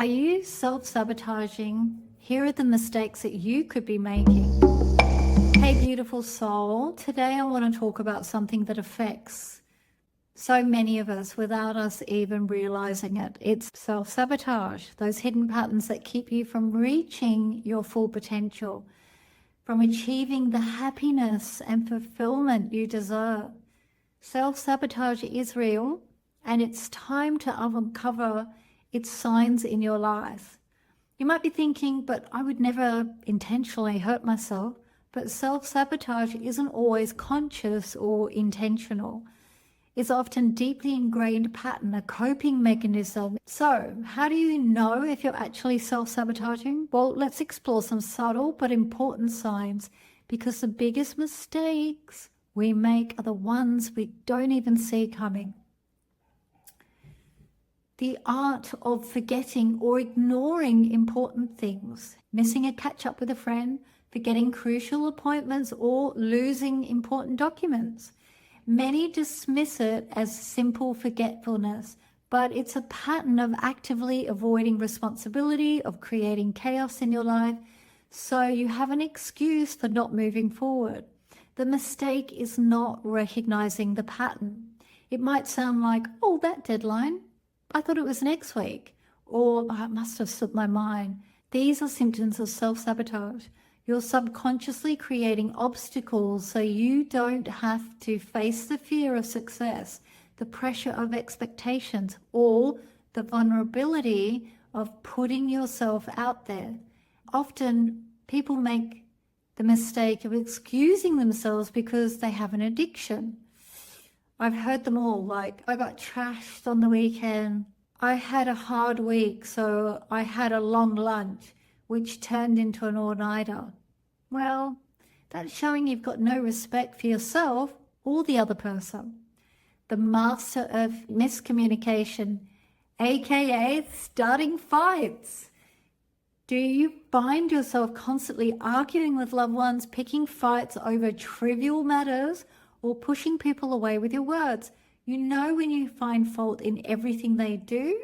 Are you self-sabotaging? Here are the mistakes that you could be making. Hey, beautiful soul. Today I want to talk about something that affects so many of us without us even realizing it. It's self-sabotage, those hidden patterns that keep you from reaching your full potential, from achieving the happiness and fulfillment you deserve. Self-sabotage is real, and it's time to uncover its signs in your life. You might be thinking, but I would never intentionally hurt myself. But self-sabotage isn't always conscious or intentional. It's often deeply ingrained pattern, a coping mechanism. So how do you know if you're actually self-sabotaging? Well, let's explore some subtle but important signs, because the biggest mistakes we make are the ones we don't even see coming. The art of forgetting or ignoring important things, missing a catch-up with a friend, forgetting crucial appointments, or losing important documents. Many dismiss it as simple forgetfulness, but it's a pattern of actively avoiding responsibility, of creating chaos in your life, so you have an excuse for not moving forward. The mistake is not recognizing the pattern. It might sound like, oh, that deadline, I thought it was next week, or oh, it must have slipped my mind. These are symptoms of self-sabotage. You're subconsciously creating obstacles so you don't have to face the fear of success, the pressure of expectations, or the vulnerability of putting yourself out there. Often people make the mistake of excusing themselves because they have an addiction. I've heard them all, like, I got trashed on the weekend. I had a hard week, so I had a long lunch, which turned into an all-nighter. Well, that's showing you've got no respect for yourself or the other person. The master of miscommunication, aka starting fights. Do you find yourself constantly arguing with loved ones, picking fights over trivial matters, or pushing people away with your words? You know, when you find fault in everything they do,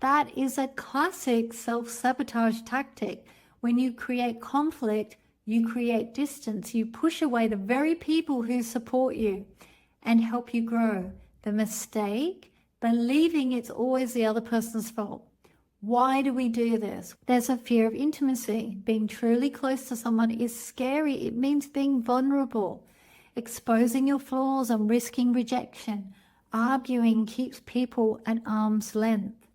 that is a classic self-sabotage tactic. When you create conflict, you create distance. You push away the very people who support you and help you grow. The mistake, believing it's always the other person's fault. Why do we do this? There's a fear of intimacy. Being truly close to someone is scary. It means being vulnerable. Exposing your flaws and risking rejection. Arguing keeps people at arm's length.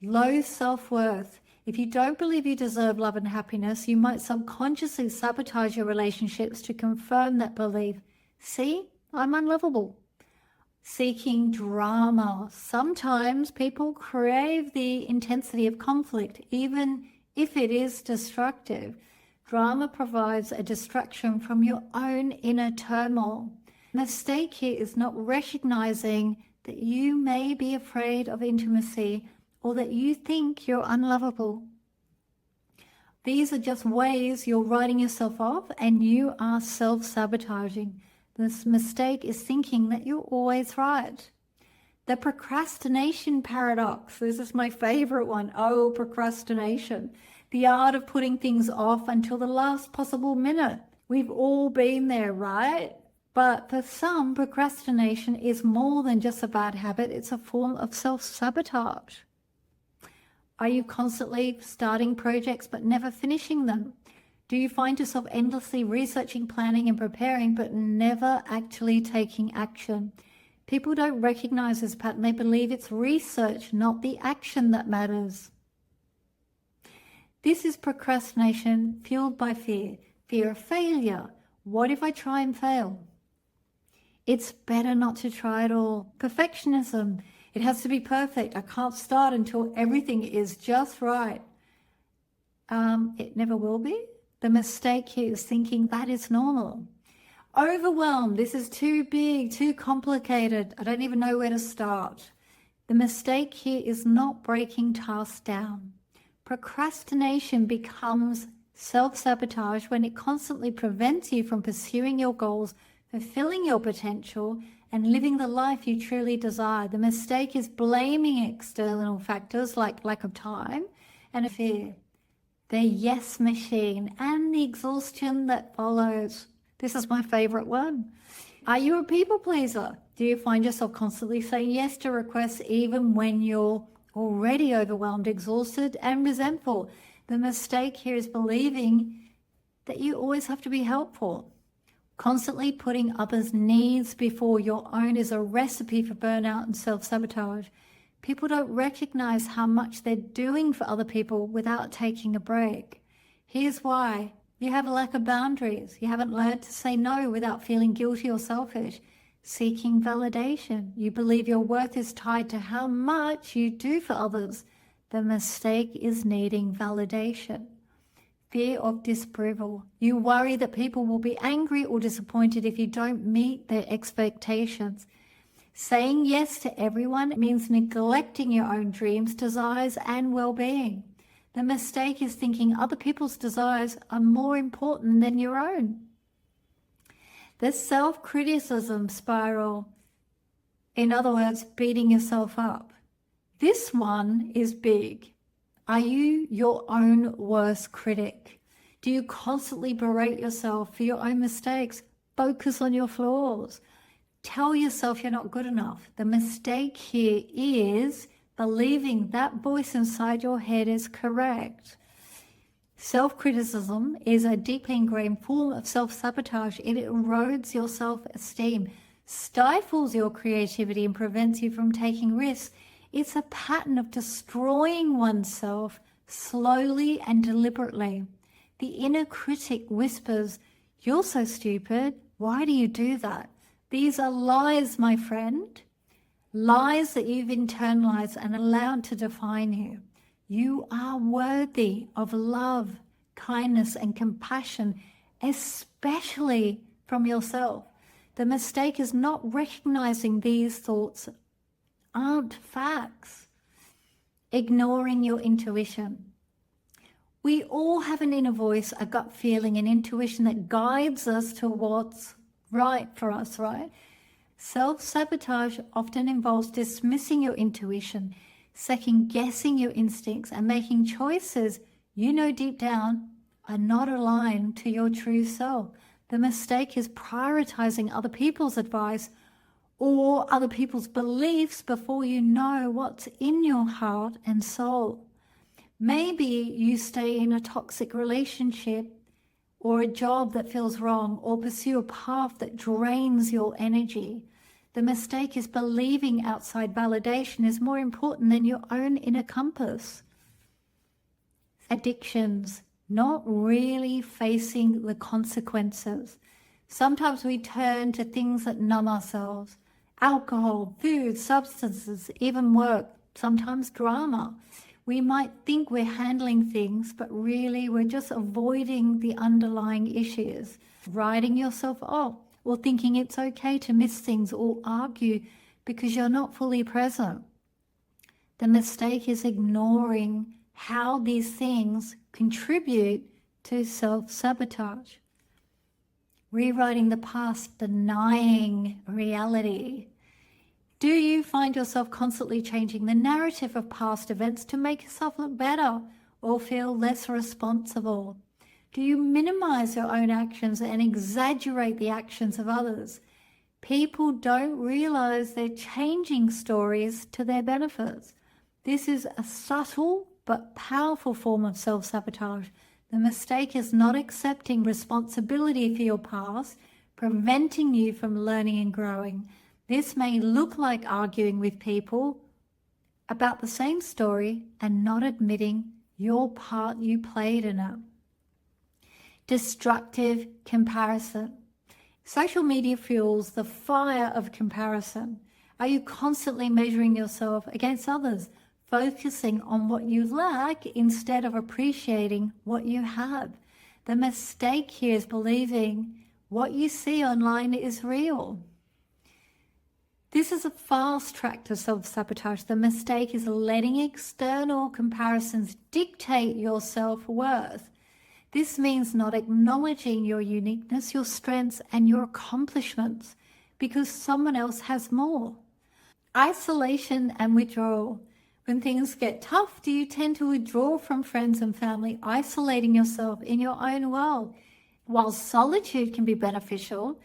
Low self-worth. If you don't believe you deserve love and happiness, you might subconsciously sabotage your relationships to confirm that belief. See, I'm unlovable. Seeking drama. Sometimes people crave the intensity of conflict, even if it is destructive. Drama provides a distraction from your own inner turmoil. The mistake here is not recognizing that you may be afraid of intimacy or that you think you're unlovable. These are just ways you're writing yourself off, and you are self-sabotaging. This mistake is thinking that you're always right. The procrastination paradox. This is my favorite one. Oh, procrastination. The art of putting things off until the last possible minute. We've all been there, right? But for some, procrastination is more than just a bad habit. It's a form of self-sabotage. Are you constantly starting projects but never finishing them? Do you find yourself endlessly researching, planning, and preparing but never actually taking action? People don't recognize this pattern. They believe it's research, not the action, that matters. This is procrastination fueled by fear. Fear of failure. What if I try and fail? It's better not to try at all. Perfectionism. It has to be perfect. I can't start until everything is just right. It never will be. The mistake here is thinking that is normal. Overwhelmed. This is too big, too complicated. I don't even know where to start. The mistake here is not breaking tasks down. Procrastination becomes self-sabotage when it constantly prevents you from pursuing your goals, fulfilling your potential, and living the life you truly desire. The mistake is blaming external factors like lack of time and fear, the yes machine, and the exhaustion that follows. This is my favorite one. Are you a people pleaser? Do you find yourself constantly saying yes to requests even when you're already overwhelmed, exhausted, and resentful? The mistake here is believing that you always have to be helpful. Constantly putting others' needs before your own is a recipe for burnout and self-sabotage. People don't recognize how much they're doing for other people without taking a break. Here's why. You have a lack of boundaries. You haven't learned to say no without feeling guilty or selfish. Seeking validation. You believe your worth is tied to how much you do for others. The mistake is needing validation. Fear of disapproval. You worry that people will be angry or disappointed if you don't meet their expectations. Saying yes to everyone means neglecting your own dreams, desires, and well-being. The mistake is thinking other people's desires are more important than your own. The self-criticism spiral, in other words, beating yourself up. This one is big. Are you your own worst critic? Do you constantly berate yourself for your own mistakes? Focus on your flaws. Tell yourself you're not good enough. The mistake here is believing that voice inside your head is correct. Self-criticism is a deeply ingrained form of self-sabotage. It erodes your self-esteem, stifles your creativity, and prevents you from taking risks. It's a pattern of destroying oneself slowly and deliberately. The inner critic whispers, "You're so stupid. Why do you do that?" These are lies, my friend. Lies that you've internalized and allowed to define you. You are worthy of love, kindness, and compassion, especially from yourself. The mistake is not recognizing these thoughts aren't facts. Ignoring your intuition. We all have an inner voice, a gut feeling, an intuition that guides us to what's right for us, right? Self-sabotage often involves dismissing your intuition, second-guessing your instincts, and making choices you know deep down are not aligned to your true self. The mistake is prioritizing other people's advice or other people's beliefs before you know what's in your heart and soul. Maybe you stay in a toxic relationship or a job that feels wrong, or pursue a path that drains your energy. The mistake is believing outside validation is more important than your own inner compass. Addictions, not really facing the consequences. Sometimes we turn to things that numb ourselves. Alcohol, food, substances, even work, sometimes drama. We might think we're handling things, but really we're just avoiding the underlying issues. Writing yourself off, or thinking it's okay to miss things or argue because you're not fully present. The mistake is ignoring how these things contribute to self-sabotage. Rewriting the past, denying reality. Do you find yourself constantly changing the narrative of past events to make yourself look better or feel less responsible? Do you minimize your own actions and exaggerate the actions of others? People don't realize they're changing stories to their benefits. This is a subtle but powerful form of self-sabotage. The mistake is not accepting responsibility for your past, preventing you from learning and growing. This may look like arguing with people about the same story and not admitting your part you played in it. Destructive comparison. Social media fuels the fire of comparison. Are you constantly measuring yourself against others, focusing on what you lack instead of appreciating what you have? The mistake here is believing what you see online is real. This is a fast track to self-sabotage. The mistake is letting external comparisons dictate your self-worth. This means not acknowledging your uniqueness, your strengths, and your accomplishments because someone else has more. Isolation and withdrawal. When things get tough, do you tend to withdraw from friends and family, isolating yourself in your own world? While solitude can be beneficial,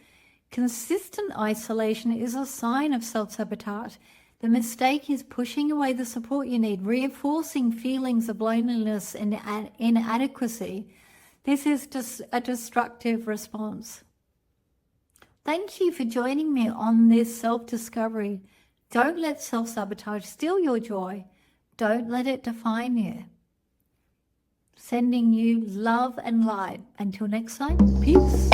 consistent isolation is a sign of self-sabotage. The mistake is pushing away the support you need, reinforcing feelings of loneliness and inadequacy. This is just a destructive response. Thank you for joining me on this self-discovery. Don't let self-sabotage steal your joy. Don't let it define you. Sending you love and light. Until next time, peace.